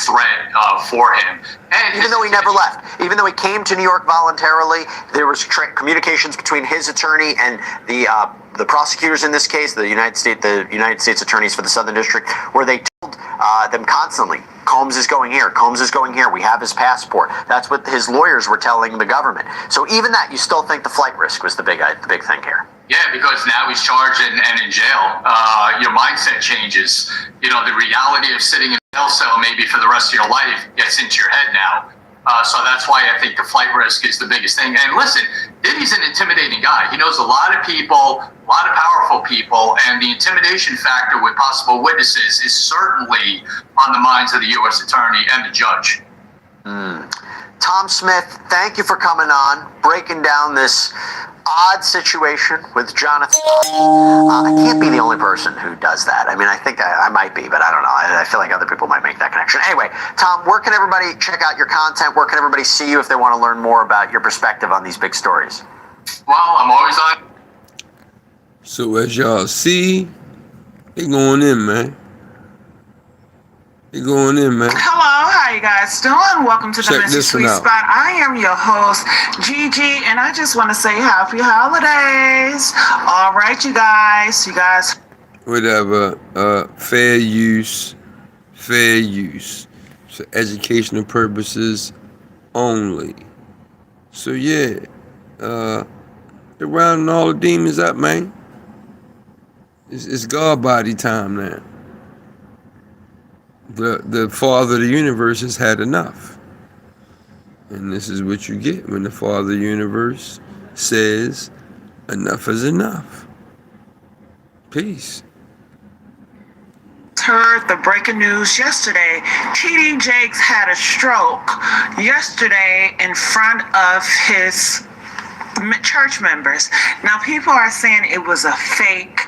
threat for him. And even though he never left, even though he came to New York voluntarily, there was communications between his attorney and the prosecutors in this case, the United States attorneys for the Southern District, where they told them constantly, Combs is going here, Combs is going here, we have his passport. That's what his lawyers were telling the government. So even that, you still think the flight risk was the big thing here? Yeah, because now he's charged and in jail. Your mindset changes. The reality of sitting in a jail cell maybe for the rest of your life gets into your head now. So that's why I think the flight risk is the biggest thing. And listen, Diddy's an intimidating guy. He knows a lot of people, a lot of powerful people, and the intimidation factor with possible witnesses is certainly on the minds of the U.S. attorney and the judge. Tom Smith, thank you for coming on, breaking down this odd situation with Jonathan. I can't be the only person who does that. I mean, I think I might be, but I don't know. I feel like other people might make that connection. Anyway, Tom, where can everybody check out your content? Where can everybody see you if they want to learn more about your perspective on these big stories? Well, I'm always on. So as y'all see, they going in, man. Hello, how you guys doing? Welcome to the Mr. Sweet Spot. I am your host, Gigi, and I just want to say happy holidays. All right, you guys. Whatever. Fair use for educational purposes only. So yeah, they're rounding all the demons up, man. It's God body time now. The Father of the universe has had enough. And this is what you get when the Father of the universe says enough is enough. Peace. Heard the breaking news yesterday. T.D. Jakes had a stroke yesterday in front of his church members. Now, people are saying it was a fake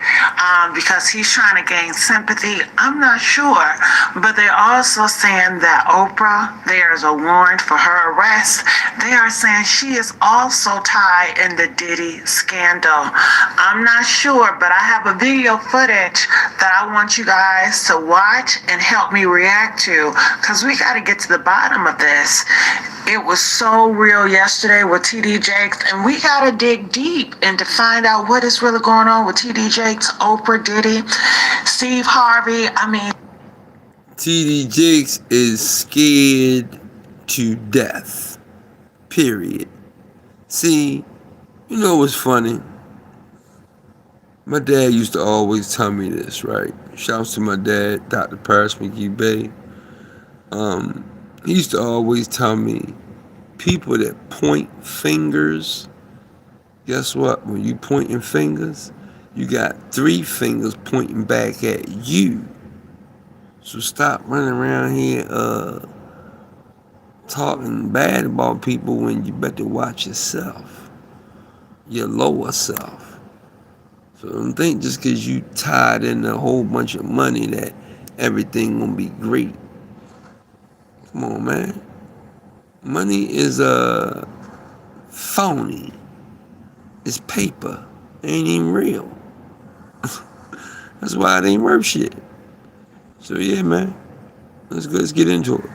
because he's trying to gain sympathy. I'm not sure, but they're also saying that OPRAH, there's a warrant for her arrest. They are saying she is also tied in the Diddy scandal. I'm not sure, but I have a video footage that I want you guys to watch and help me react to, because we got to get to the bottom of this. It was so real yesterday with T.D. Jakes, and we got to dig deep and to find out what is really going on with T.D. Jakes, OPRAH, Diddy, Steve Harvey. T.D. Jakes is scared to death. Period. See, you know what's funny? My dad used to always tell me this, right? Shouts to my dad, Dr. Paris McGee Bay. He used to always tell me, people that point fingers, guess what? When you pointing fingers, you got 3 fingers pointing back at you. So stop running around here talking bad about people when you better watch yourself, your lower self. So don't think just because you tied in a whole bunch of money that everything gonna be great. Come on, man. Money is phony. It's paper. It ain't even real. That's why it ain't worth shit. So yeah, man. Let's get into it.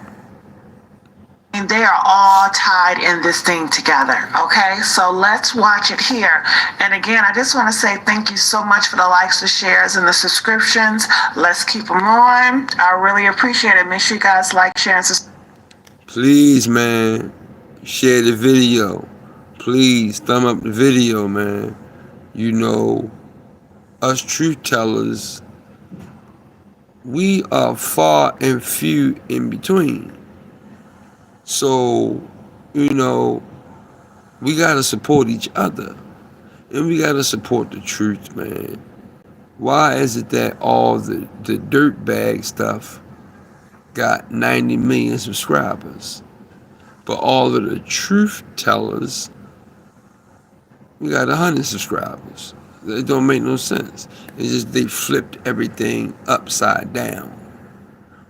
And they are all tied in this thing together, okay? So let's watch it here. And again, I just want to say thank you so much for the likes, the shares, and the subscriptions. Let's keep them on. I really appreciate it. Make sure you guys like, share, and subscribe. Please, man, share the video. Please, thumb up the video, man. You know, us truth tellers, we are far and few in between. So, you know, we got to support each other. And we got to support the truth, man. Why is it that all the dirtbag stuff got 90 million subscribers, but all of the truth tellers, we got 100 subscribers? It don't make no sense. It's just they flipped everything upside down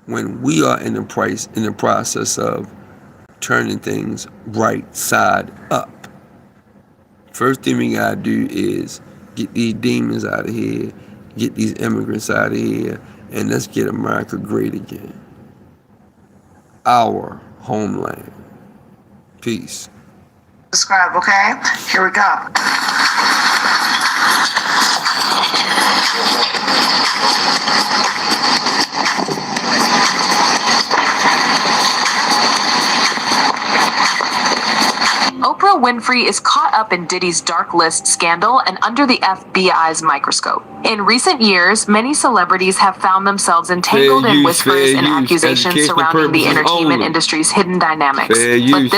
when we are in the process of turning things right side up. First thing we gotta do is get these demons out of here, get these immigrants out of here, and let's get America great again. our homeland. Peace. Describe, okay? Here we go. Oprah Winfrey is caught up in Diddy's dark list scandal and under the FBI's microscope. In recent years, many celebrities have found themselves entangled in whispers and accusations surrounding the entertainment industry's hidden dynamics. But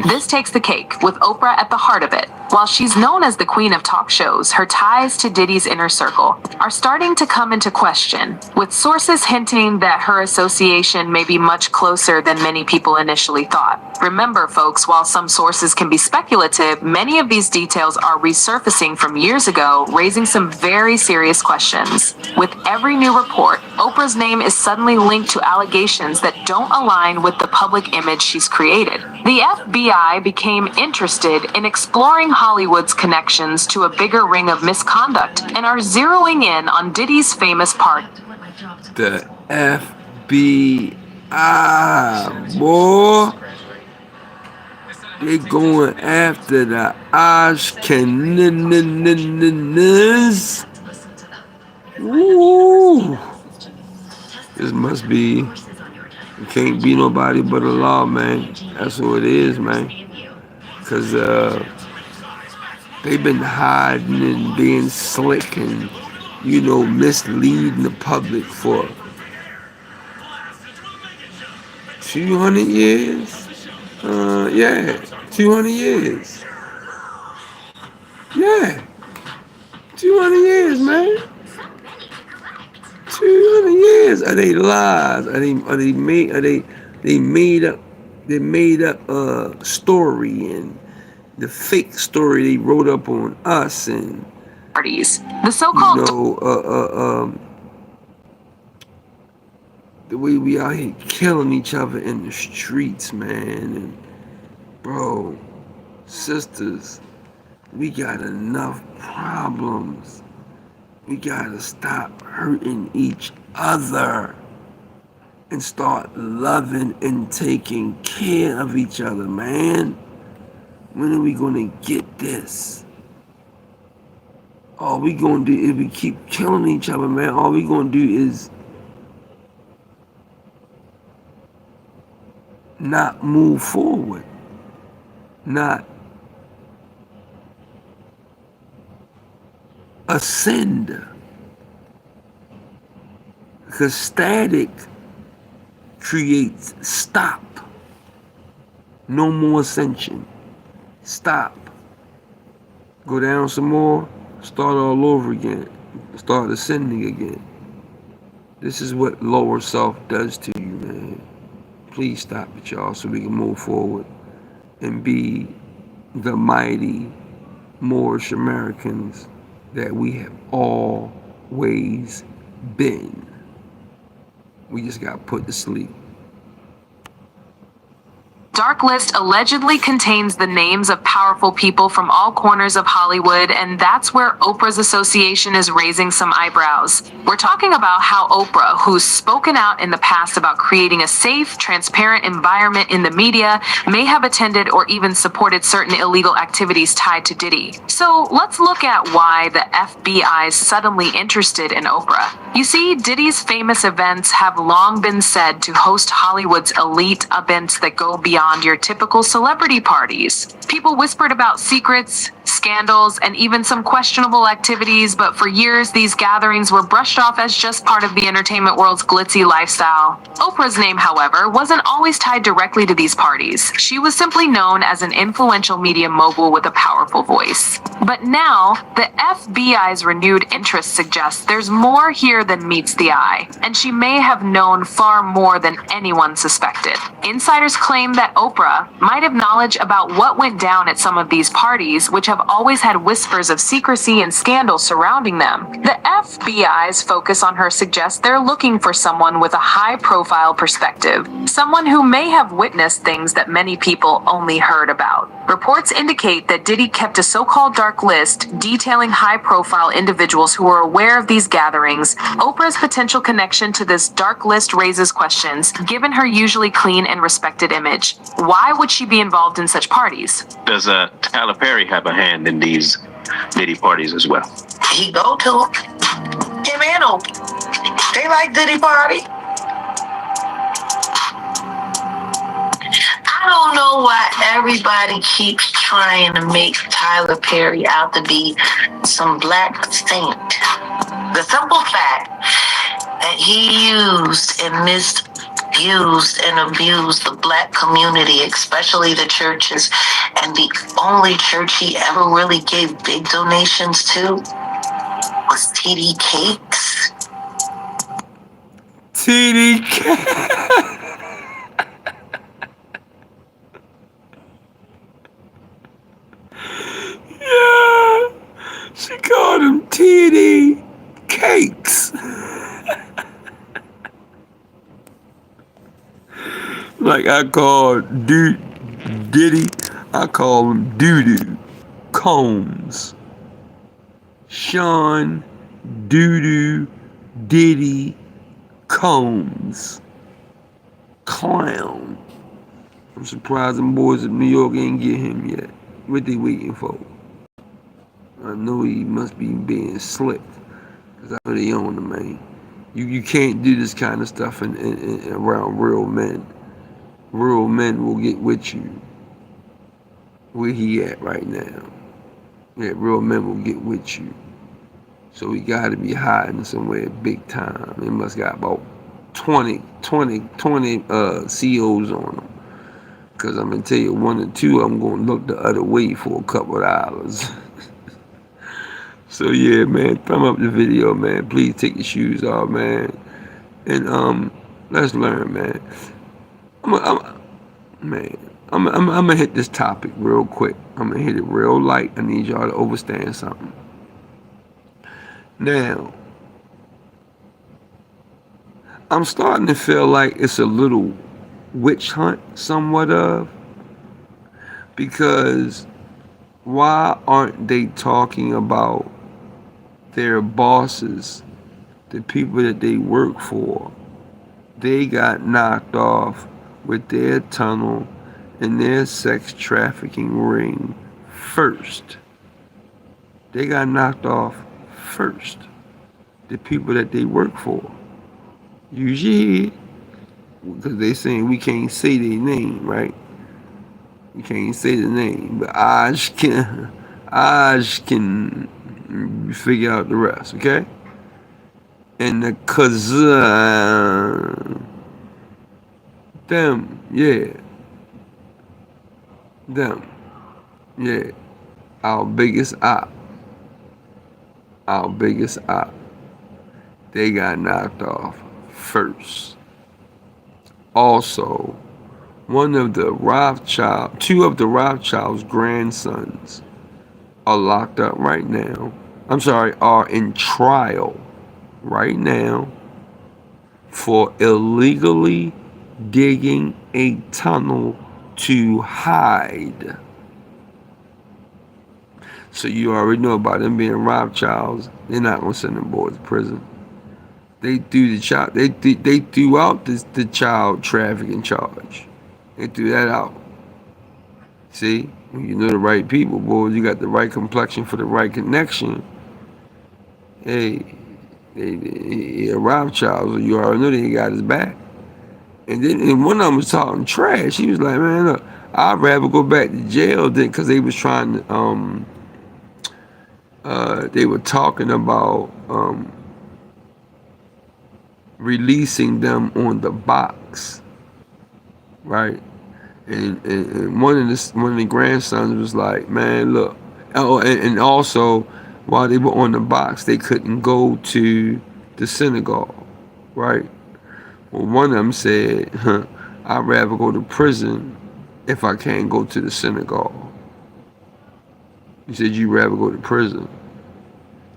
this takes the cake, with Oprah at the heart of it. While she's known as the queen of talk shows, her ties to Diddy's inner circle are starting to come into question, with sources hinting that her association may be much closer than many people initially thought. Remember, folks, while some sources can be speculative, many of these details are resurfacing from years ago, raising some very serious questions. With every new report, Oprah's name is suddenly linked to allegations that don't align with the public image she's created. The FBI became interested in exploring Hollywood's connections to a bigger ring of misconduct and are zeroing in on Diddy's famous part. The FBI, boy. They going after the Ashkenaz. Ooh. This must be, it can't be nobody but Allah, man. That's what it is, man. Because they've been hiding and being slick and, misleading the public for 200 years. 200 years. Yeah, 200 years, man. 200 years. Are they lies? Are they made up a story, and the fake story they wrote up on us, and Parties. The so-called the way we out here killing each other in the streets, man. And bro, sisters, we got enough problems. We gotta stop hurting each other and start loving and taking care of each other, man. When are we gonna get this? All we gonna do, if we keep killing each other, man, all we gonna do is not move forward, not ascend. Because static creates stop. No more ascension. Stop. Go down some more, start all over again. Start ascending again. This is what lower self does to you, man. Please stop it, y'all, so we can move forward and be the mighty Moorish Americans that we have always been. We just got put to sleep. dark list allegedly contains the names of powerful people from all corners of Hollywood, and that's where Oprah's association is raising some eyebrows. We're talking about how Oprah, who's spoken out in the past about creating a safe, transparent environment in the media, may have attended or even supported certain illegal activities tied to Diddy. So let's look at why the FBI is suddenly interested in Oprah. You see, Diddy's famous events have long been said to host Hollywood's elite events that go beyond your typical celebrity parties. People whispered about secrets, scandals, and even some questionable activities, but for years these gatherings were brushed off as just part of the entertainment world's glitzy lifestyle. Oprah's name, however, wasn't always tied directly to these parties. She was simply known as an influential media mogul with a powerful voice. But now, the FBI's renewed interest suggests there's more here than meets the eye, and she may have known far more than anyone suspected. Insiders claim that Oprah might have knowledge about what went down at some of these parties, which have always had whispers of secrecy and scandal surrounding them. The FBI's focus on her suggests they're looking for someone with a high-profile perspective, someone who may have witnessed things that many people only heard about. Reports indicate that Diddy kept a so-called dark list detailing high-profile individuals who were aware of these gatherings. Oprah's potential connection to this dark list raises questions, given her usually clean and respected image. Why would she be involved in such parties? Does Tyler Perry have a hand in these Diddy parties as well? He go to him and Oprah. They like Diddy party. I don't know why everybody keeps trying to make Tyler Perry out to be some black saint. The simple fact that he used and misused and abused the black community, especially the churches, and the only church he ever really gave big donations to was TD Cakes. TD Cakes. Yeah, she called him TD Cakes. Like I called Diddy, I call him Doo-Doo Combs. Sean Doo-Doo Diddy Combs. Clown. I'm surprised them boys in New York ain't get him yet. What they waiting for? I know he must be being slick, because I know they own him, man. You can't do this kind of stuff in around real men. Real men will get with you. Where he at right now? Yeah, real men will get with you. So he got to be hiding somewhere big time. He must got about 20 COs on him. Because I'm going to tell you, one or two, I'm going to look the other way for a couple of hours. So yeah, man, thumb up the video, man. Please take your shoes off, man. And let's learn, man. I'm gonna hit this topic real quick. I'm gonna hit it real light. I need y'all to understand something. Now, I'm starting to feel like it's a little witch hunt, somewhat of, because why aren't they talking about their bosses, the people that they work for? They got knocked off with their tunnel and their sex trafficking ring first. They got knocked off first. The people that they work for. Use your head. Because they saying we can't say their name, right? We can't say the name, but I can figure out the rest, okay? And the them, yeah, our biggest op, they got knocked off first. Also, two of the Rothschild's grandsons are locked up right now. Are in trial right now for illegally digging a tunnel to hide. So you already know about them being Rothschilds. They're not gonna send them boys to prison. They threw out the child trafficking charge. They threw that out. See, when you know the right people, boys, you got the right complexion for the right connection. Hey, they Rothschilds, you already know they got his back. And then one of them was talking trash. He was like, man, look, I'd rather go back to jail than, because they was trying to, they were talking about releasing them on the box, right? And one of the grandsons was like, man, look. Oh, and also, while they were on the box, they couldn't go to the synagogue, right? Well, one of them said, I'd rather go to prison if I can't go to the synagogue. He said, you'd rather go to prison?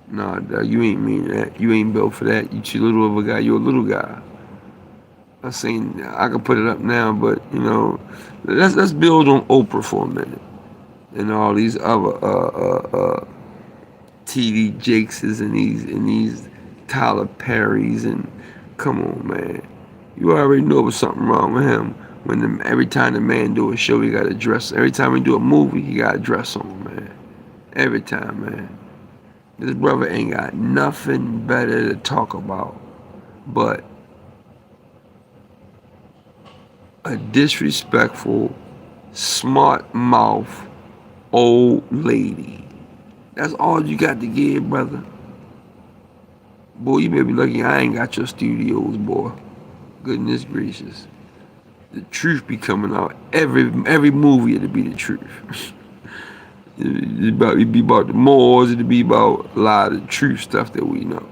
Nah, you ain't mean that. You ain't built for that. You too little of a guy. You're a little guy. I seen, I can put it up now, but, you know, let's build on Oprah for a minute. and all these other TD Jakeses and these Tyler Perrys, and come on, man, you already know there's something wrong with him. When every time the man do a show, he got to dress. Every time he do a movie, he got to dress on, man. Every time, man. This brother ain't got nothing better to talk about but a disrespectful, smart mouth old lady. That's all you got to give, brother. Boy, you better be lucky I ain't got your studios, boy. Goodness gracious. The truth be coming out. Every movie it'll be the truth. It'd be about the morals, it'd be about a lot of the truth stuff that we know.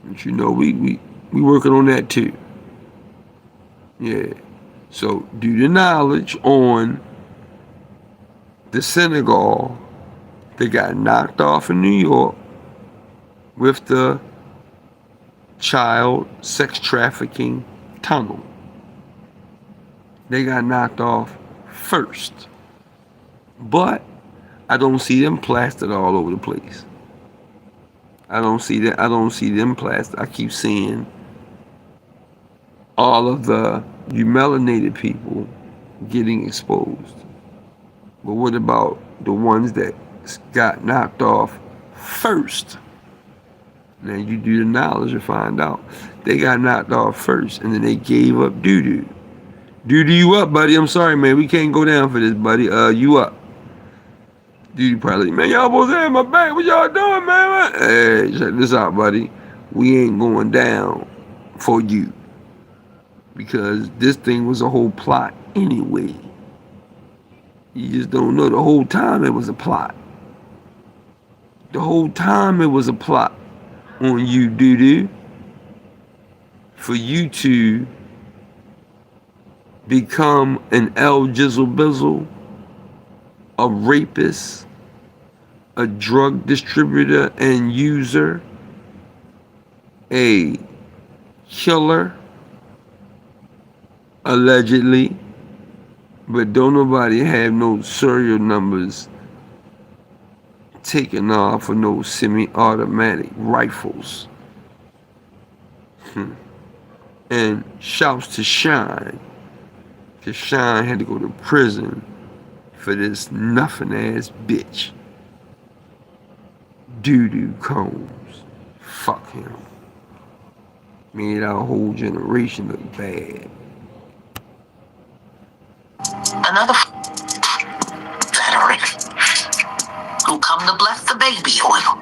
But you know, we working on that too. Yeah. So do the knowledge on the Senegal that got knocked off in New York with the child sex trafficking tunnel. They got knocked off first. But I don't see them plastered all over the place. I don't see them plastered. I keep seeing all of the you melanated people getting exposed. But what about the ones that got knocked off first? Now you do the knowledge and find out they got knocked off first, and then they gave up doo-doo. Doo-doo, you up, buddy? I'm sorry, man. We can't go down for this, buddy. You up? Doo-doo probably, man, y'all both had my back. What y'all doing, man? Hey, check this out, buddy. We ain't going down for you. Because this thing was a whole plot anyway. You just don't know. The whole time it was a plot. The whole time it was a plot on you, doo-doo. For you to become an El Jizzle Bizzle, a rapist, a drug distributor and user, a killer, allegedly, but don't nobody have no serial numbers taken off for no semi-automatic rifles. And shouts to Shine, because Shine had to go to prison for this nothing ass bitch. Doo-doo Combs. Fuck him. Made our whole generation look bad. Another veteran who come to bless the baby oil,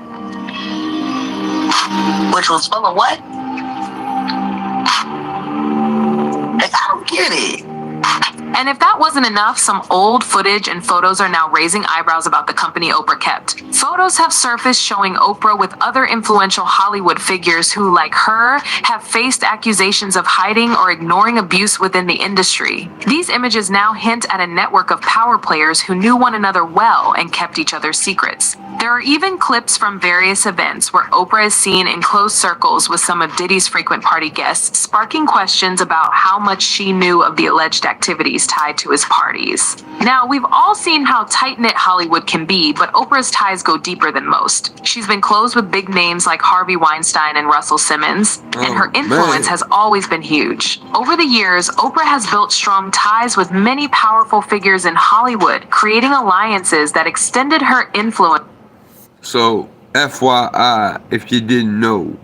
which was full of what? Like, I don't get it. And if that wasn't enough, some old footage and photos are now raising eyebrows about the company Oprah kept. Photos have surfaced showing Oprah with other influential Hollywood figures who, like her, have faced accusations of hiding or ignoring abuse within the industry. These images now hint at a network of power players who knew one another well and kept each other's secrets. There are even clips from various events where Oprah is seen in close circles with some of Diddy's frequent party guests, sparking questions about how much she knew of the alleged activities tied to his parties. Now, we've all seen how tight-knit Hollywood can be, but Oprah's ties go deeper than most. She's been close with big names like Harvey Weinstein and Russell Simmons, and her influence has always been huge. Over the years, Oprah has built strong ties with many powerful figures in Hollywood, creating alliances that extended her influence. So, FYI, if you didn't know,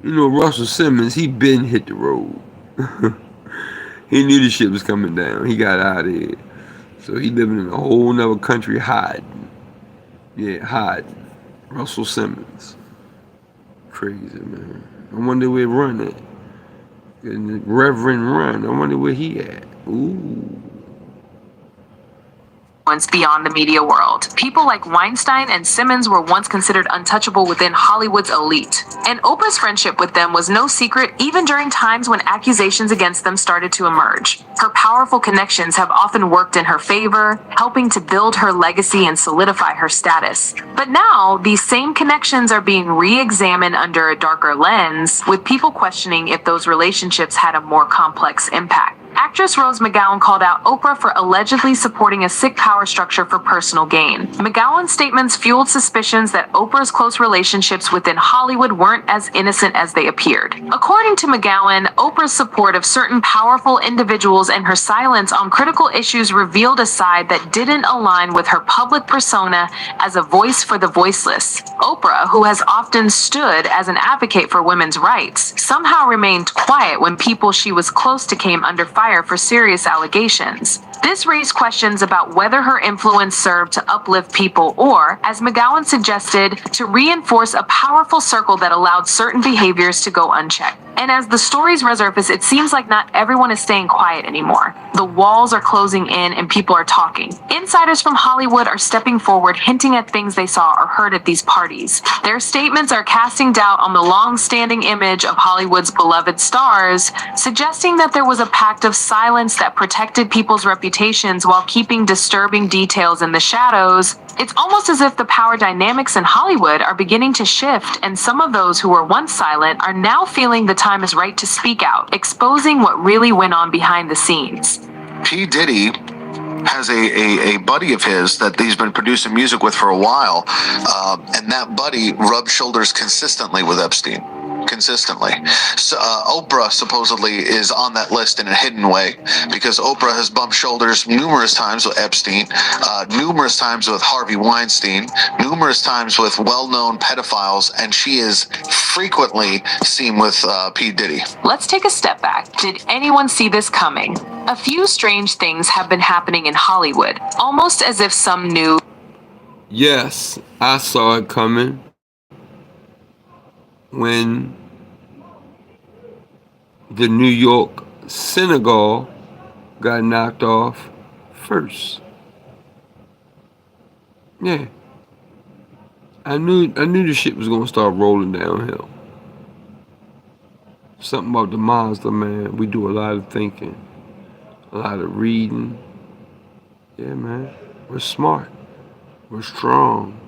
Russell Simmons, he been hit the road. He knew the shit was coming down. He got out of here. So he living in a whole nother country hiding. Yeah, hiding. Russell Simmons. Crazy, man. I wonder where Run at. Reverend Run. I wonder where he at. Ooh. Beyond the media world. People like Weinstein and Simmons were once considered untouchable within Hollywood's elite. And Oprah's friendship with them was no secret even during times when accusations against them started to emerge. Her powerful connections have often worked in her favor, helping to build her legacy and solidify her status. But now, these same connections are being re-examined under a darker lens, with people questioning if those relationships had a more complex impact. Actress Rose McGowan called out Oprah for allegedly supporting a sick power structure for personal gain. McGowan's statements fueled suspicions that Oprah's close relationships within Hollywood weren't as innocent as they appeared. According to McGowan, Oprah's support of certain powerful individuals and her silence on critical issues revealed a side that didn't align with her public persona as a voice for the voiceless. Oprah, who has often stood as an advocate for women's rights, somehow remained quiet when people she was close to came under fire for serious allegations. This raised questions about whether her influence served to uplift people or, as McGowan suggested, to reinforce a powerful circle that allowed certain behaviors to go unchecked. And as the stories resurface, it seems like not everyone is staying quiet anymore. The walls are closing in and people are talking. Insiders from Hollywood are stepping forward, hinting at things they saw or heard at these parties. Their statements are casting doubt on the long-standing image of Hollywood's beloved stars, suggesting that there was a pact of silence that protected people's reputations while keeping disturbing details in the shadows. It's almost as if the power dynamics in Hollywood are beginning to shift, and some of those who were once silent are now feeling the time is right to speak out, exposing what really went on behind the scenes. P. Diddy has a buddy of his that he's been producing music with for a while, and that buddy rubbed shoulders consistently with Epstein. Consistently. So, Oprah supposedly is on that list in a hidden way because Oprah has bumped shoulders numerous times with Epstein, numerous times with Harvey Weinstein, numerous times with well-known pedophiles, and she is frequently seen with P. Diddy. Let's take a step back. Did anyone see this coming? A few strange things have been happening in Hollywood, almost as if some new... Yes, I saw it coming when the New York synagogue got knocked off first. Yeah. I knew the shit was gonna start rolling downhill. Something about the Mazda, man. We do a lot of thinking, a lot of reading. Yeah, man. We're smart. We're strong.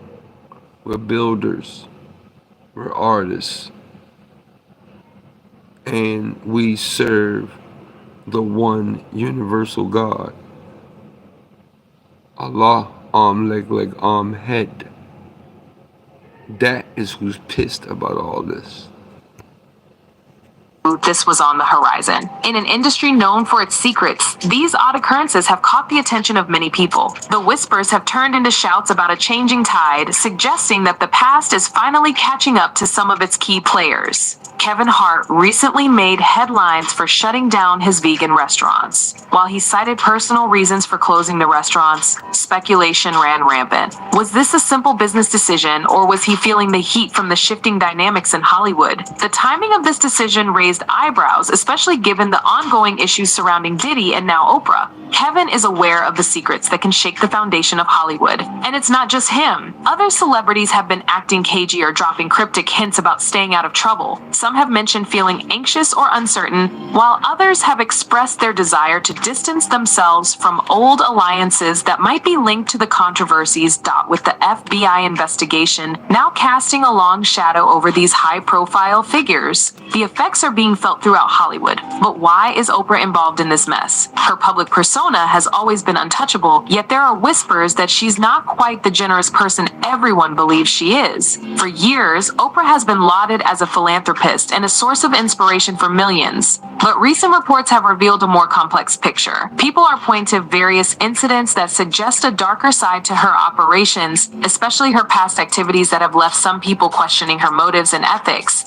We're builders. We're artists. And we serve the one universal God. Allah, arm, leg, arm, head. That is who's pissed about all this. This was on the horizon. In an industry known for its secrets, these odd occurrences have caught the attention of many people. The whispers have turned into shouts about a changing tide, suggesting that the past is finally catching up to some of its key players. Kevin Hart recently made headlines for shutting down his vegan restaurants. While he cited personal reasons for closing the restaurants, speculation ran rampant. Was this a simple business decision, or was he feeling the heat from the shifting dynamics in Hollywood? The timing of this decision raised eyebrows, especially given the ongoing issues surrounding Diddy and now Oprah. Kevin is aware of the secrets that can shake the foundation of Hollywood. And it's not just him. Other celebrities have been acting cagey or dropping cryptic hints about staying out of trouble. Some have mentioned feeling anxious or uncertain, while others have expressed their desire to distance themselves from old alliances that might be linked to the controversies. With the FBI investigation now casting a long shadow over these high-profile figures, the effects are being felt throughout Hollywood. But why is Oprah involved in this mess? Her public persona has always been untouchable, yet there are whispers that she's not quite the generous person everyone believes she is. For years, Oprah has been lauded as a philanthropist and a source of inspiration for millions. But recent reports have revealed a more complex picture. People are pointing to various incidents that suggest a darker side to her operations, especially her past activities that have left some people questioning her motives and ethics.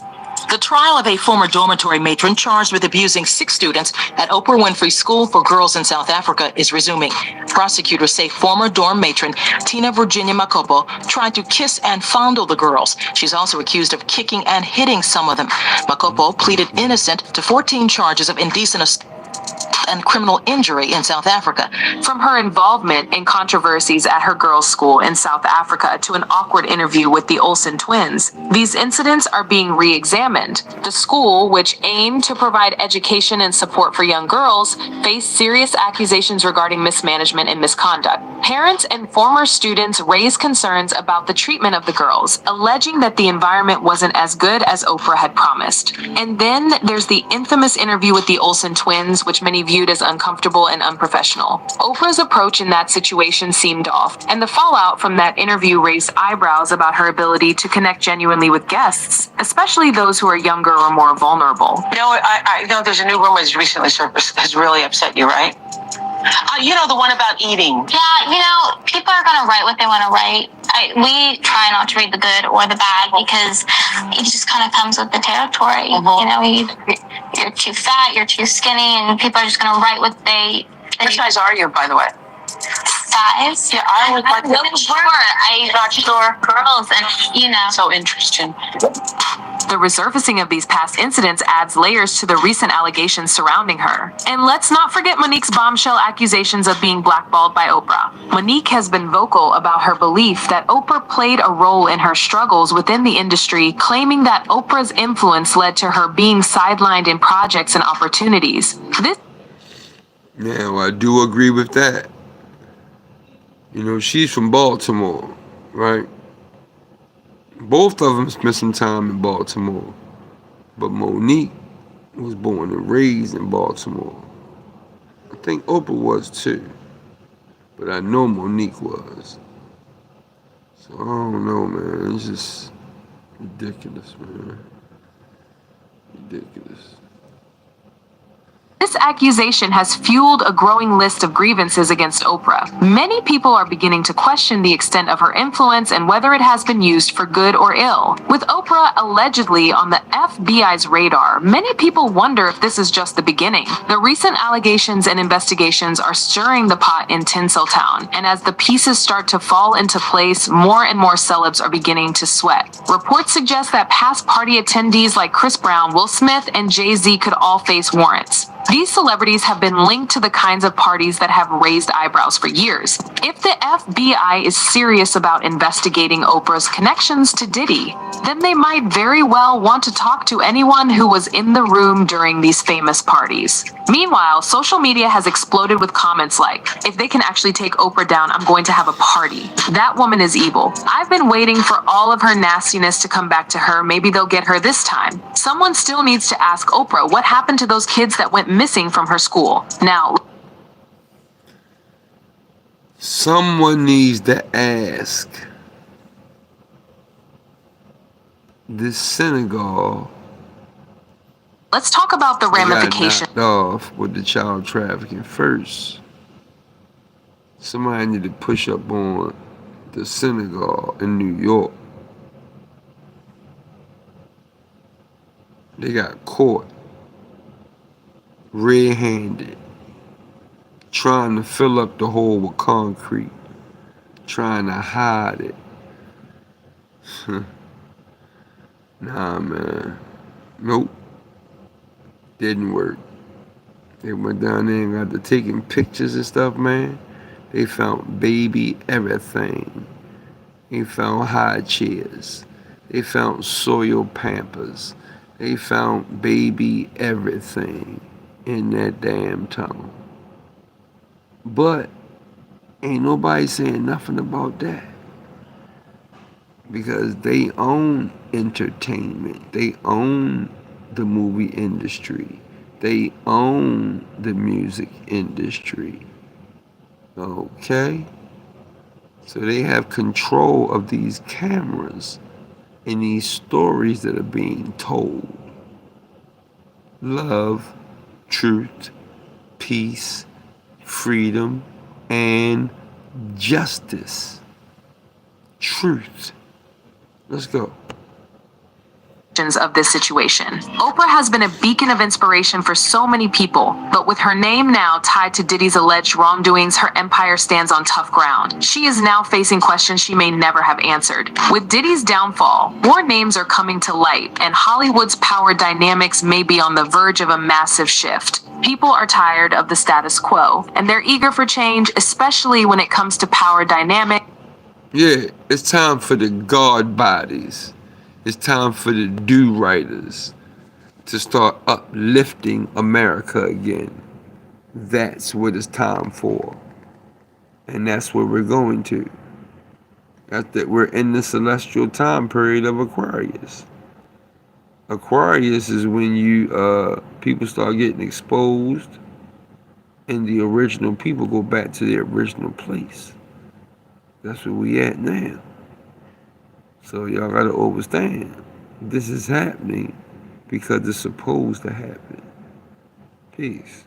The trial of a former dormitory matron charged with abusing 6 students at Oprah Winfrey School for Girls in South Africa is resuming. Prosecutors say former dorm matron Tina Virginia Makopo tried to kiss and fondle the girls. She's also accused of kicking and hitting some of them. Makopo pleaded innocent to 14 charges of indecent assault and criminal injury in South Africa. From her involvement in controversies at her girls' school in South Africa to an awkward interview with the Olsen twins, these incidents are being re-examined. The school, which aimed to provide education and support for young girls, faced serious accusations regarding mismanagement and misconduct. Parents and former students raised concerns about the treatment of the girls, alleging that the environment wasn't as good as Oprah had promised. And then there's the infamous interview with the Olsen twins, which many viewed as uncomfortable and unprofessional. Oprah's approach in that situation seemed off, and the fallout from that interview raised eyebrows about her ability to connect genuinely with guests, especially those who are younger or more vulnerable. I know there's a new rumor that's recently surfaced has really upset you, right? The one about eating. Yeah, people are going to write what they want to write. We try not to read the good or the bad because it just kind of comes with the territory. You're too fat, you're too skinny, and people are just going to write what they... What size are you, by the way? Size? Yeah, I was like, I'm really short. I'm not sure. Girls, and So interesting. The resurfacing of these past incidents adds layers to the recent allegations surrounding her. And let's not forget Monique's bombshell accusations of being blackballed by Oprah. Monique has been vocal about her belief that Oprah played a role in her struggles within the industry, claiming that Oprah's influence led to her being sidelined in projects and opportunities. Now, I do agree with that. She's from Baltimore, right? Both of them spent some time in Baltimore. But Monique was born and raised in Baltimore. I think Oprah was too. But I know Monique was. So I don't know, man. It's just ridiculous, man. Ridiculous. This accusation has fueled a growing list of grievances against Oprah. Many people are beginning to question the extent of her influence and whether it has been used for good or ill. With Oprah allegedly on the FBI's radar, many people wonder if this is just the beginning. The recent allegations and investigations are stirring the pot in Tinseltown, and as the pieces start to fall into place, more and more celebs are beginning to sweat. Reports suggest that past party attendees like Chris Brown, Will Smith, and Jay-Z could all face warrants. These celebrities have been linked to the kinds of parties that have raised eyebrows for years. If the FBI is serious about investigating Oprah's connections to Diddy, then they might very well want to talk to anyone who was in the room during these famous parties. Meanwhile, social media has exploded with comments like, "If they can actually take Oprah down, I'm going to have a party. That woman is evil. I've been waiting for all of her nastiness to come back to her. Maybe they'll get her this time." Someone still needs to ask Oprah what happened to those kids that went missing from her school. Now, someone needs to ask this synagogue. let's talk about the ramifications. Got knocked off with the child trafficking first. Somebody need to push up on the synagogue in New York. They got caught red-handed, trying to fill up the hole with concrete, trying to hide it. Nah, man. Nope. Didn't work. They went down there and got to taking pictures and stuff, man. They found baby everything. They found high chairs. They found soiled Pampers. They found baby everything in that damn tunnel. But ain't nobody saying nothing about that. Because they own entertainment. They own the movie industry. They own the music industry. Okay? So they have control of these cameras and these stories that are being told. Love, truth, peace, freedom, and justice. Truth. Let's go. Of this situation. Oprah has been a beacon of inspiration for so many people, but with her name now tied to Diddy's alleged wrongdoings, her empire stands on tough ground. She is now facing questions she may never have answered. With Diddy's downfall, more names are coming to light, and Hollywood's power dynamics may be on the verge of a massive shift. People are tired of the status quo, and they're eager for change, especially when it comes to power dynamics. Yeah, it's time for the God bodies. It's time for the do-writers to start uplifting America again. That's what it's time for. And that's where we're going to. That's that we're in the celestial time period of Aquarius. Aquarius is when people start getting exposed and the original people go back to their original place. That's where we at now. So y'all gotta understand, this is happening because it's supposed to happen. Peace.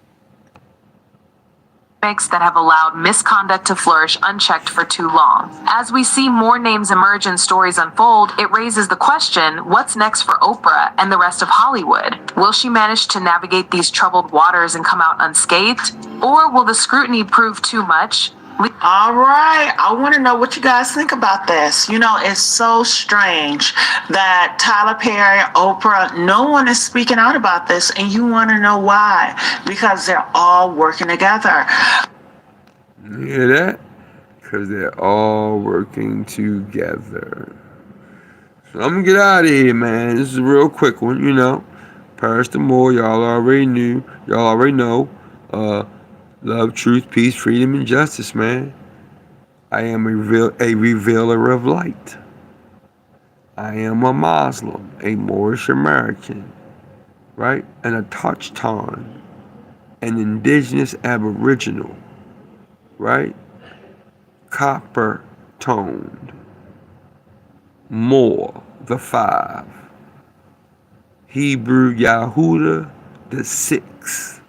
That have allowed misconduct to flourish unchecked for too long. As we see more names emerge and stories unfold, it raises the question, what's next for Oprah and the rest of Hollywood? Will she manage to navigate these troubled waters and come out unscathed? Or will the scrutiny prove too much? All right, I want to know what you guys think about this. You know, it's so strange that Tyler Perry, Oprah, no one is speaking out about this, and you want to know why? Because they're all working together. You hear that? Because they're all working together. So I'm gonna get out of here, man. This is a real quick one, you know. Paris the Moore, y'all already know. Love, truth, peace, freedom, and justice, man. I am a revealer of light. I am a Muslim, a Moorish American, right? And a Touchton, an indigenous aboriginal, right? Copper toned. Moor, the 5. Hebrew Yahuda, the 6.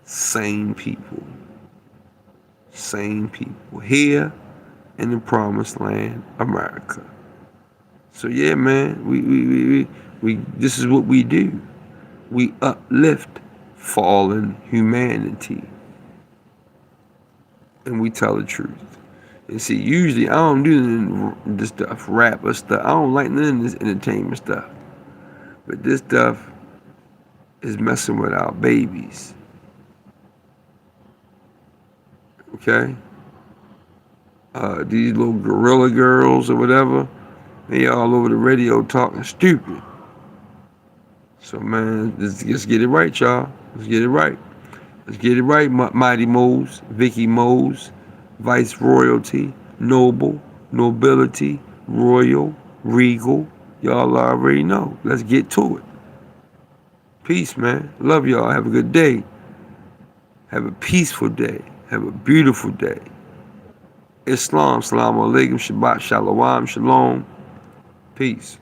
Same people. Same people here in the promised land, America. So yeah, man, we this is what we do. We uplift fallen humanity. And we tell the truth. And see, usually I don't do this stuff, rapper stuff. I don't like none of this entertainment stuff. But this stuff is messing with our babies. Okay? These little gorilla girls or whatever, they all over the radio talking stupid. So man, let's get it right, y'all. Let's get it right. Let's get it right, Mighty Mose, Vicky Mose, Vice Royalty, Noble, Nobility, Royal, Regal. Y'all already know. Let's get to it. Peace, man. Love y'all. Have a good day. Have a peaceful day. Have a beautiful day. Islam, Salaam Alaikum, Shabbat, Shalom, Shalom. Peace.